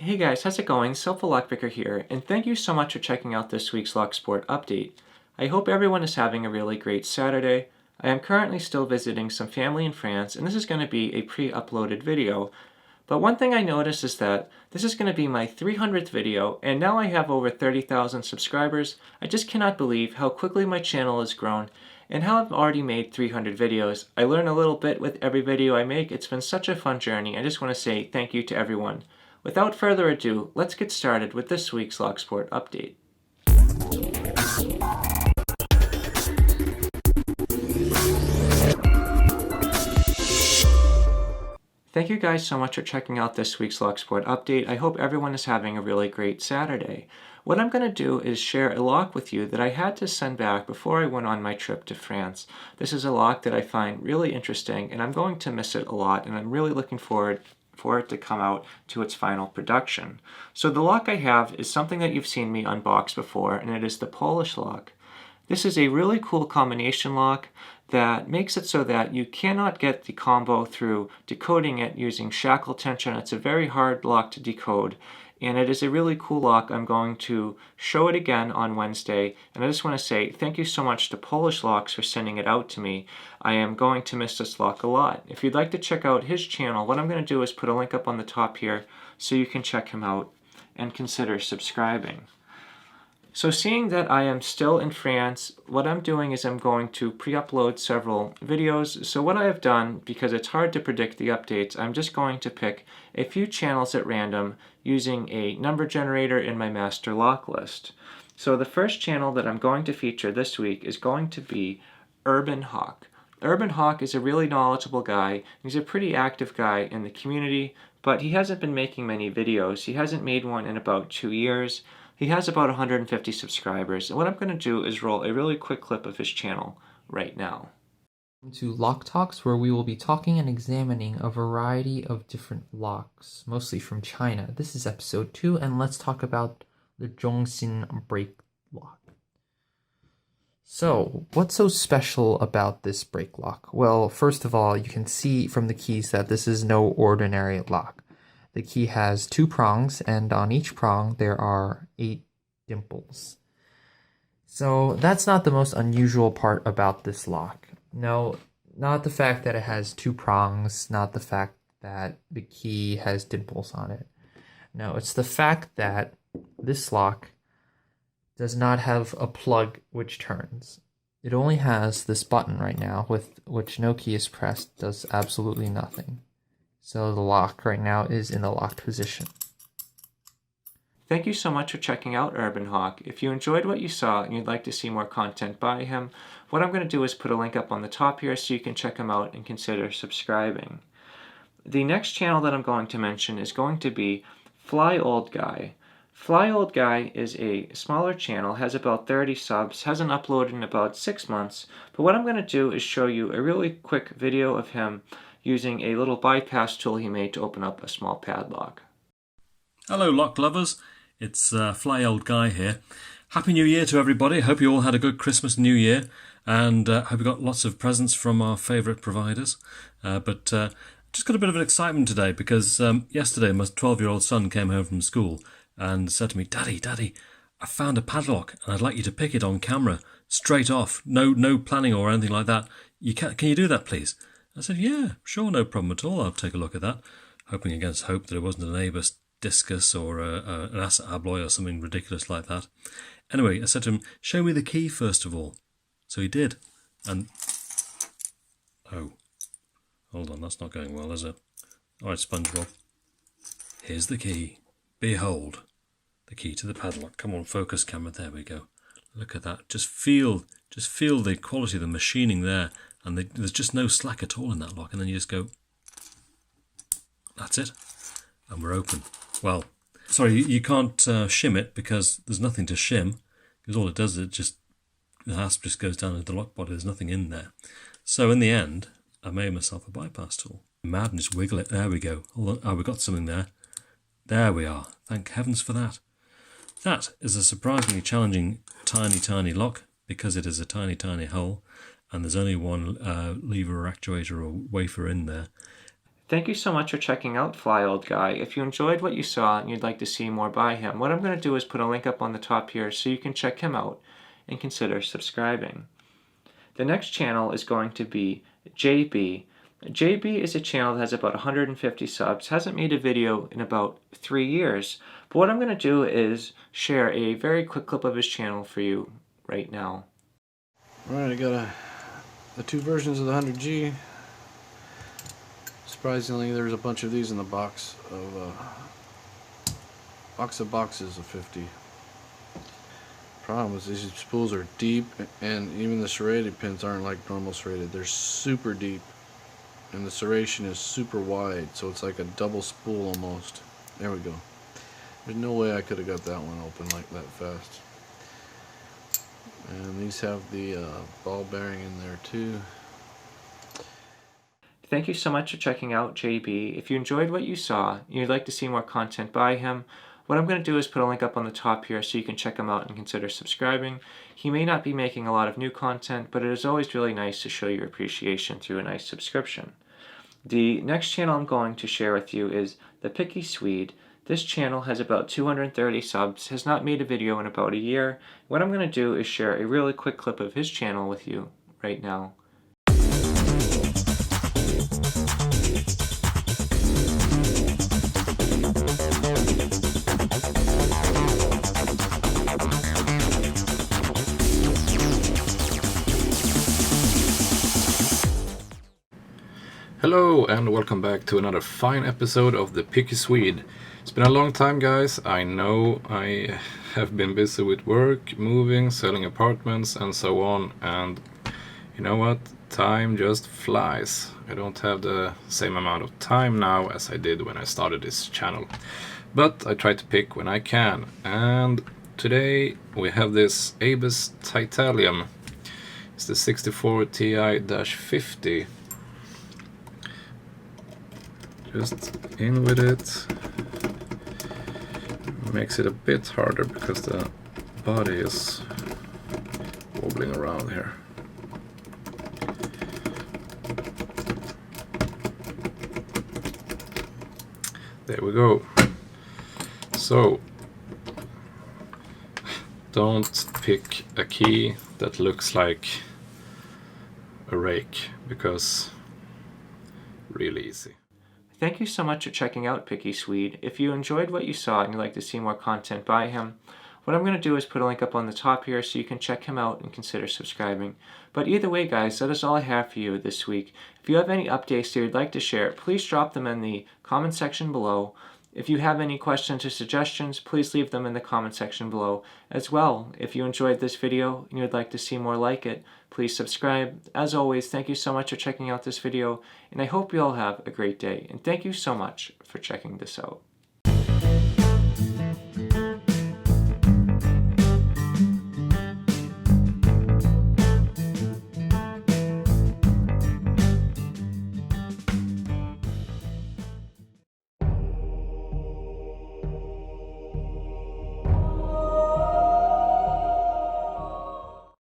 Hey guys, how's it going? HelpfulLockPicker here, and thank you so much for checking out this week's Locksport update. I hope everyone is having a really great Saturday. I am currently still visiting some family in France, and this is going to be a pre-uploaded video. But one thing I noticed is that this is going to be my 300th video, and now I have over 30,000 subscribers. I just cannot believe how quickly my channel has grown and how I've already made 300 videos. I learn a little bit with every video I make. It's been such a fun journey. I just want to say thank you to everyone. Without further ado, let's get started with this week's Locksport update. Thank you guys so much for checking out this week's Locksport update. I hope everyone is having a really great Saturday. What I'm going to do is share a lock with you that I had to send back before I went on my trip to France. This is a lock that I find really interesting, and I'm going to miss it a lot, and I'm really looking forward for it to come out to its final production. So the lock I have is something that you've seen me unbox before, and it is the Polish lock. This is a really cool combination lock that makes it so that you cannot get the combo through decoding it using shackle tension. It's a very hard lock to decode, and it is a really cool lock. I'm going to show it again on Wednesday, and I just want to say thank you so much to Polish Locks for sending it out to me. I am going to miss this lock a lot. If you'd like to check out his channel, what I'm going to do is put a link up on the top here so you can check him out and consider subscribing. So seeing that I am still in France, what I'm doing is I'm going to pre-upload several videos. So what I have done, because it's hard to predict the updates, I'm just going to pick a few channels at random using a number generator in my master lock list. So the first channel that I'm going to feature this week is going to be Urban Hawk. Urban Hawk is a really knowledgeable guy. He's a pretty active guy in the community, but he hasn't been making many videos. He hasn't made one in about 2 years. He has about 150 subscribers, and what I'm going to do is roll a really quick clip of his channel right now. To Lock Talks, where we will be talking and examining a variety of different locks, mostly from China. This is episode 2, and let's talk about the Zhongxin brake lock. So, what's so special about this brake lock? Well, first of all, you can see from the keys that this is no ordinary lock. The key has 2 prongs, and on each prong there are 8 dimples. So that's not the most unusual part about this lock. No, not the fact that it has 2 prongs, not the fact that the key has dimples on it. No, it's the fact that this lock does not have a plug which turns. It only has this button right now, with which no key is pressed, does absolutely nothing. So the lock right now is in the locked position. Thank you so much for checking out Urban Hawk. If you enjoyed what you saw and you'd like to see more content by him, what I'm going to do is put a link up on the top here so you can check him out and consider subscribing. The next channel that I'm going to mention is going to be Fly Old Guy. Fly Old Guy is a smaller channel, has about 30 subs, hasn't uploaded in about 6 months, but what I'm going to do is show you a really quick video of him using a little bypass tool he made to open up a small padlock. Hello lock lovers, it's Fly Old Guy here. Happy New Year to everybody. Hope you all had a good Christmas New Year, and hope you got lots of presents from our favourite providers. Just got a bit of an excitement today because yesterday my 12-year-old son came home from school and said to me, Daddy, I found a padlock and I'd like you to pick it on camera, straight off, no planning or anything like that. Can you do that please? I said, yeah, sure, no problem at all. I'll take a look at that. Hoping against hope that it wasn't an Abus discus or an Assa Abloy or something ridiculous like that. Anyway, I said to him, show me the key first of all. So he did. And, oh, hold on, that's not going well, is it? All right, SpongeBob. Here's the key. Behold, the key to the padlock. Come on, focus camera. There we go. Look at that. Just feel the quality of the machining there. And there's just no slack at all in that lock. And then you just go, that's it. And we're open. Well, sorry, you can't shim it because there's nothing to shim. Because all it does is the hasp just goes down into the lock body. There's nothing in there. So in the end, I made myself a bypass tool. Mad and just wiggle it. There we go. Hold on. Oh, we got something there. There we are. Thank heavens for that. That is a surprisingly challenging tiny lock because it is a tiny hole. And there's only one lever or actuator or wafer in there. Thank you so much for checking out Fly Old Guy. If you enjoyed what you saw and you'd like to see more by him, what I'm going to do is put a link up on the top here so you can check him out and consider subscribing. The next channel is going to be JB. JB is a channel that has about 150 subs, hasn't made a video in about 3 years, but what I'm going to do is share a very quick clip of his channel for you right now. Alright, I got the 2 versions of the 100G. Surprisingly, there's a bunch of these in the box of boxes of 50. Problem is these spools are deep, and even the serrated pins aren't like normal serrated. They're super deep, and the serration is super wide, so it's like a double spool almost. There we go. There's no way I could have got that one open like that fast. And these have the ball bearing in there too. Thank you so much for checking out JB. If you enjoyed what you saw and you'd like to see more content by him, what I'm going to do is put a link up on the top here so you can check him out and consider subscribing. He may not be making a lot of new content, but it is always really nice to show your appreciation through a nice subscription. The next channel I'm going to share with you is the Picky Swede. This channel has about 230 subs, has not made a video in about a year. What I'm going to do is share a really quick clip of his channel with you right now. Hello and welcome back to another fine episode of the Picky Swede. It's been a long time, guys. I know I have been busy with work, moving, selling apartments and so on, and you know what? Time just flies. I don't have the same amount of time now as I did when I started this channel, but I try to pick when I can, and today we have this Abus Titanium. It's the 64 Ti-50. Just in with it. Makes it a bit harder because the body is wobbling around here. There we go. So, don't pick a key that looks like a rake, because really easy. Thank you so much for checking out Picky Swede. If you enjoyed what you saw and you'd like to see more content by him, what I'm going to do is put a link up on the top here so you can check him out and consider subscribing. But either way, guys, that is all I have for you this week. If you have any updates that you'd like to share, please drop them in the comment section below. If you have any questions or suggestions, please leave them in the comment section below as well. If you enjoyed this video and you'd like to see more like it, please subscribe. As always, thank you so much for checking out this video, and I hope you all have a great day. And thank you so much for checking this out.